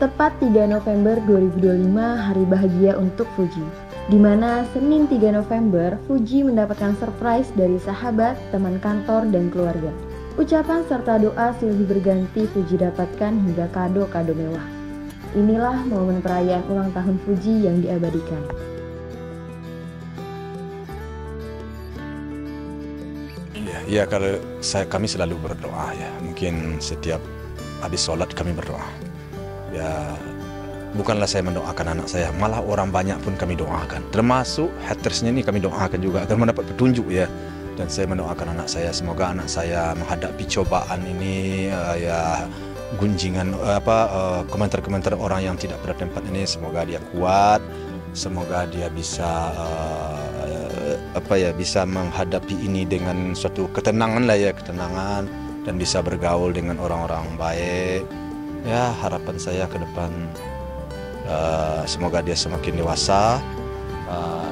Tepat 3 November 2025, hari bahagia untuk Fuji. Di mana Senin 3 November, Fuji mendapatkan surprise dari sahabat, teman kantor, dan keluarga. Ucapan serta doa silih berganti Fuji dapatkan hingga kado-kado mewah. Inilah momen perayaan ulang tahun Fuji yang diabadikan. Ya, kalau kami selalu berdoa ya. Mungkin setiap habis sholat kami berdoa. Ya, bukanlah saya mendoakan anak saya, malah orang banyak pun kami doakan. Termasuk hatersnya ini kami doakan juga agar mendapat petunjuk ya. Dan saya mendoakan anak saya, semoga anak saya menghadapi cobaan ini ya, gunjingan komentar-komentar orang yang tidak pada tempat ini, semoga dia kuat, semoga dia bisa bisa menghadapi ini dengan suatu ketenangan lah ya, ketenangan, dan bisa bergaul dengan orang-orang baik. Ya, harapan saya ke depan semoga dia semakin dewasa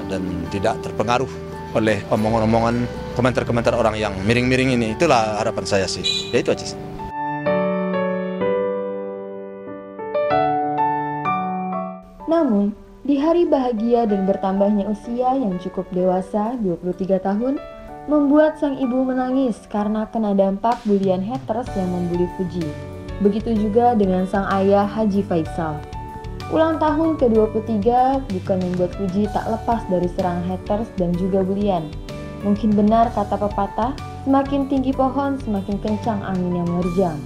dan tidak terpengaruh oleh omongan-omongan, komentar-komentar orang yang miring-miring ini. Itulah harapan saya sih. Ya itu aja sih. Namun, di hari bahagia dan bertambahnya usia yang cukup dewasa, 23 tahun, membuat sang ibu menangis karena kena dampak bulian haters yang membuli Fuji. Begitu juga dengan sang ayah Haji Faisal. Ulang tahun ke-23 bukan membuat Fuji tak lepas dari serangan haters dan juga bulian. Mungkin benar kata pepatah, semakin tinggi pohon semakin kencang angin yang menerjang.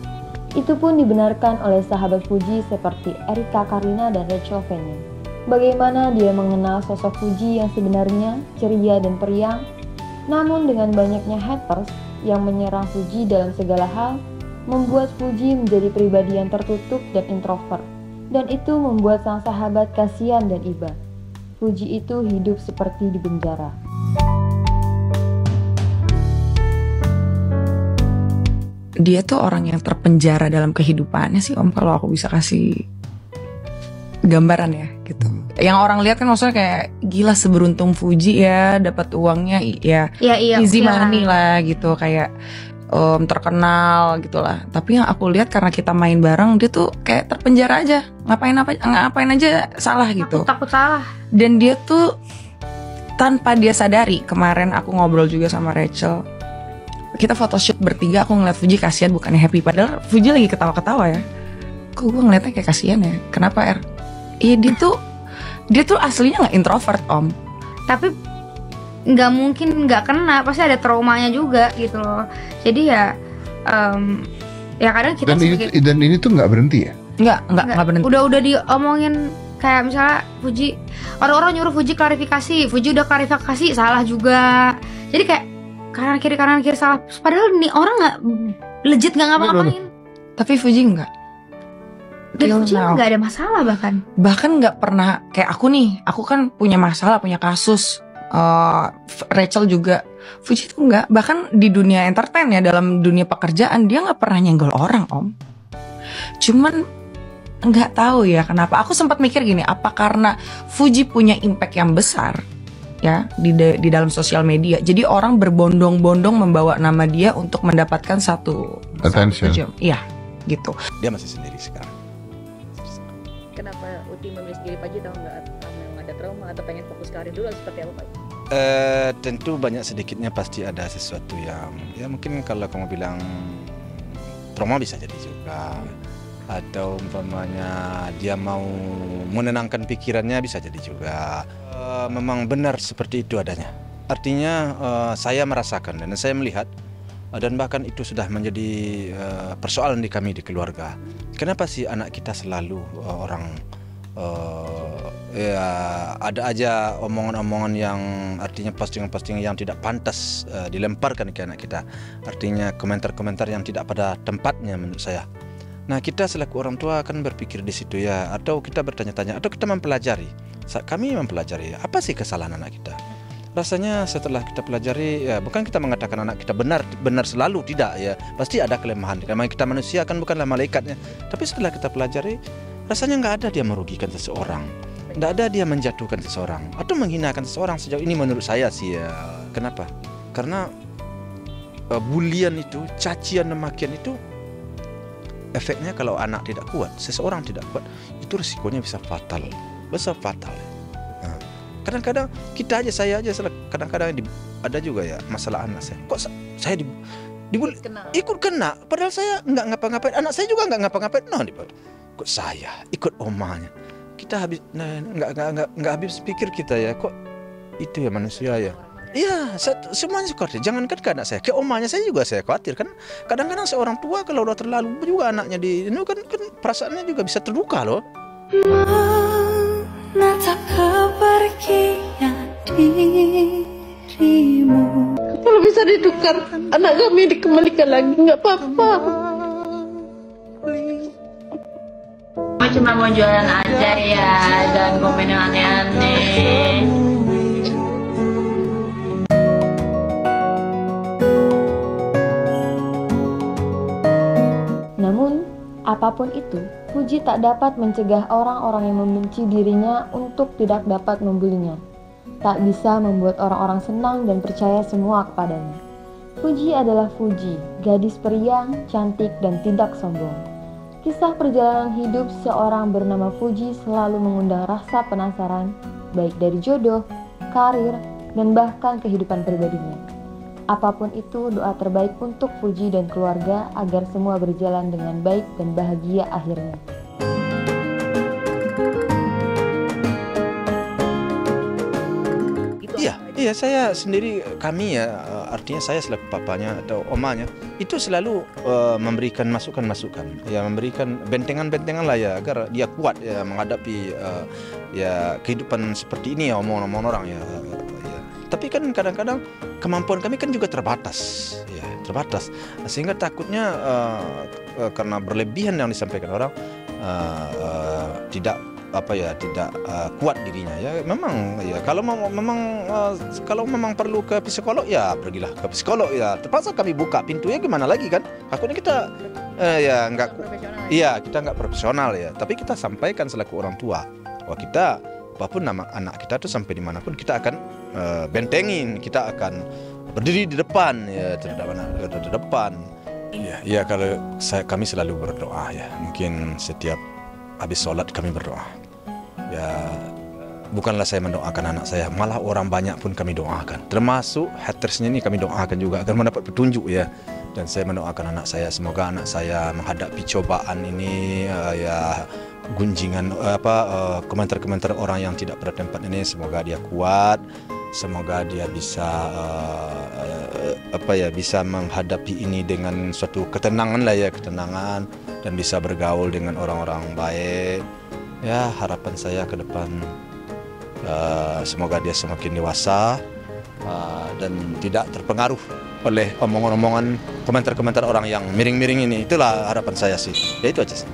Itu pun dibenarkan oleh sahabat Fuji seperti Erika Karina dan Rachel Fenya. Bagaimana dia mengenal sosok Fuji yang sebenarnya ceria dan periang, namun dengan banyaknya haters yang menyerang Fuji dalam segala hal, membuat Fuji menjadi pribadi yang tertutup dan introvert, dan itu membuat sang sahabat kasihan dan iba. Fuji itu hidup seperti di penjara. Dia tuh orang yang terpenjara dalam kehidupannya sih Om, kalau aku bisa kasih gambaran ya gitu. Yang orang lihat kan maksudnya kayak gila seberuntung Fuji ya, dapat uangnya ya easy money lah gitu, kayak terkenal gitulah. Tapi yang aku lihat karena kita main bareng, dia tuh kayak terpenjara aja, ngapain aja salah gitu. Takut salah. Dan dia tuh tanpa dia sadari, kemarin aku ngobrol juga sama Rachel, kita photoshoot bertiga, aku ngeliat Fuji kasihan bukannya happy, padahal Fuji lagi ketawa-ketawa ya. Kok gue ngeliatnya kayak kasihan ya? Kenapa Iya, dia tuh aslinya nggak introvert Om. Tapi nggak mungkin nggak kena, pasti ada traumanya juga gitu loh. Jadi ya kadang kita dan ini tuh nggak berhenti ya? Nggak berhenti. Udah diomongin kayak misalnya Fuji, orang-orang nyuruh Fuji klarifikasi, Fuji udah klarifikasi salah juga. Jadi kayak kanan kiri salah. Padahal nih orang nggak legit, nggak ngapa-ngapain. Tapi Fuji nggak. Dan Fuji nggak ada masalah bahkan nggak pernah kayak aku kan punya masalah, punya kasus. Rachel juga, Fuji tuh enggak, bahkan di dunia entertain ya, dalam dunia pekerjaan dia nggak pernah nyenggol orang Om. Cuman nggak tahu ya kenapa, aku sempat mikir gini, apa karena Fuji punya impact yang besar ya di dalam sosial media, jadi orang berbondong-bondong membawa nama dia untuk mendapatkan satu attention. Iya gitu. Dia masih sendiri sekarang. Kenapa Uti memilih sendiri Pak Ji, tahu nggak? Ada trauma atau pengen fokus karir dulu, seperti apa Pak? Tentu banyak sedikitnya pasti ada sesuatu yang ya mungkin kalau kamu bilang trauma bisa jadi juga, atau umpamanya dia mau menenangkan pikirannya bisa jadi juga. Memang benar seperti itu adanya. Artinya saya merasakan dan saya melihat dan bahkan itu sudah menjadi persoalan di kami di keluarga. Kenapa sih anak kita selalu ya ada aja omongan-omongan yang artinya postingan-postingan yang tidak pantas dilemparkan ke anak kita. Artinya komentar-komentar yang tidak pada tempatnya menurut saya. Nah, kita selaku orang tua akan berpikir di situ ya, atau kita bertanya-tanya, atau kita mempelajari. Kami mempelajari apa sih kesalahan anak kita. rasanya setelah kita pelajari, ya bukan kita mengatakan anak kita benar selalu, tidak ya, pasti ada kelemahan. Karena kita manusia kan bukanlah malaikatnya. Tapi setelah kita pelajari, rasanya nggak ada dia merugikan seseorang, nggak ada dia menjatuhkan seseorang atau menghinakan seseorang sejauh ini menurut saya sih ya. Kenapa? Karena bulian itu, cacian dan makian itu efeknya kalau anak tidak kuat, seseorang tidak kuat, itu risikonya bisa fatal. Nah, kadang-kadang kita aja, saya aja kadang-kadang ada juga ya masalah anak saya. Kok saya dibully, ikut kena, padahal saya nggak ngapa-ngapain, anak saya juga nggak ngapa-ngapain. No, kok saya ikut omanya. Kita nggak habis pikir kita ya, kok itu ya manusia ya. Iya, semuanya khawatir. Jangankan ke anak saya, ke omanya saya juga saya khawatir kan. Kadang-kadang seorang tua kalau udah terlalu juga anaknya ini kan perasaannya juga bisa terluka loh. Menatap kepergian dirimu. Kalau bisa ditukar, anak kami dikembalikan lagi, nggak apa-apa. Cuma mau jualan aja ya, dan komen yang aneh-aneh. Namun, apapun itu, Fuji tak dapat mencegah orang-orang yang membenci dirinya untuk tidak dapat membulinya. Tak bisa membuat orang-orang senang dan percaya semua kepadanya. Fuji adalah Fuji, gadis periang, cantik, dan tidak sombong. Kisah perjalanan hidup seorang bernama Fuji selalu mengundang rasa penasaran, baik dari jodoh, karir, dan bahkan kehidupan pribadinya. Apapun itu, doa terbaik untuk Fuji dan keluarga agar semua berjalan dengan baik dan bahagia akhirnya. Iya, saya sendiri, kami ya, artinya saya selaku papanya atau omanya, itu selalu memberikan masukan-masukan, ya memberikan bentengan-bentengan lah ya, agar dia kuat ya menghadapi ya kehidupan seperti ini ya, omongan-omongan orang ya. Tapi kan kadang-kadang kemampuan kami kan juga terbatas, ya terbatas, sehingga takutnya karena berlebihan yang disampaikan orang tidak kuat dirinya ya. Memang ya kalau memang perlu ke psikolog ya pergilah ke psikolog ya. Terpaksa kami buka pintunya, gimana lagi kan? Takutnya kita kita nggak profesional ya. Tapi kita sampaikan selaku orang tua bahwa kita apapun nama anak kita tuh sampai dimanapun kita akan bentengin, kita akan berdiri di depan ya, terhadap anak di depan. Ya kalau kami selalu berdoa ya. Mungkin setiap habis sholat kami berdoa. Ya, bukanlah saya mendoakan anak saya, malah orang banyak pun kami doakan. Termasuk hatersnya ini kami doakan juga agar mendapat petunjuk ya. Dan saya mendoakan anak saya, semoga anak saya menghadapi cobaan ini ya, gunjingan komentar-komentar orang yang tidak pada tempat ini, semoga dia kuat, semoga dia bisa bisa menghadapi ini dengan suatu ketenangan lah ya, ketenangan, dan bisa bergaul dengan orang-orang baik. Ya, harapan saya ke depan semoga dia semakin dewasa dan tidak terpengaruh oleh omongan-omongan, komentar-komentar orang yang miring-miring ini. Itulah harapan saya sih. Ya itu aja sih.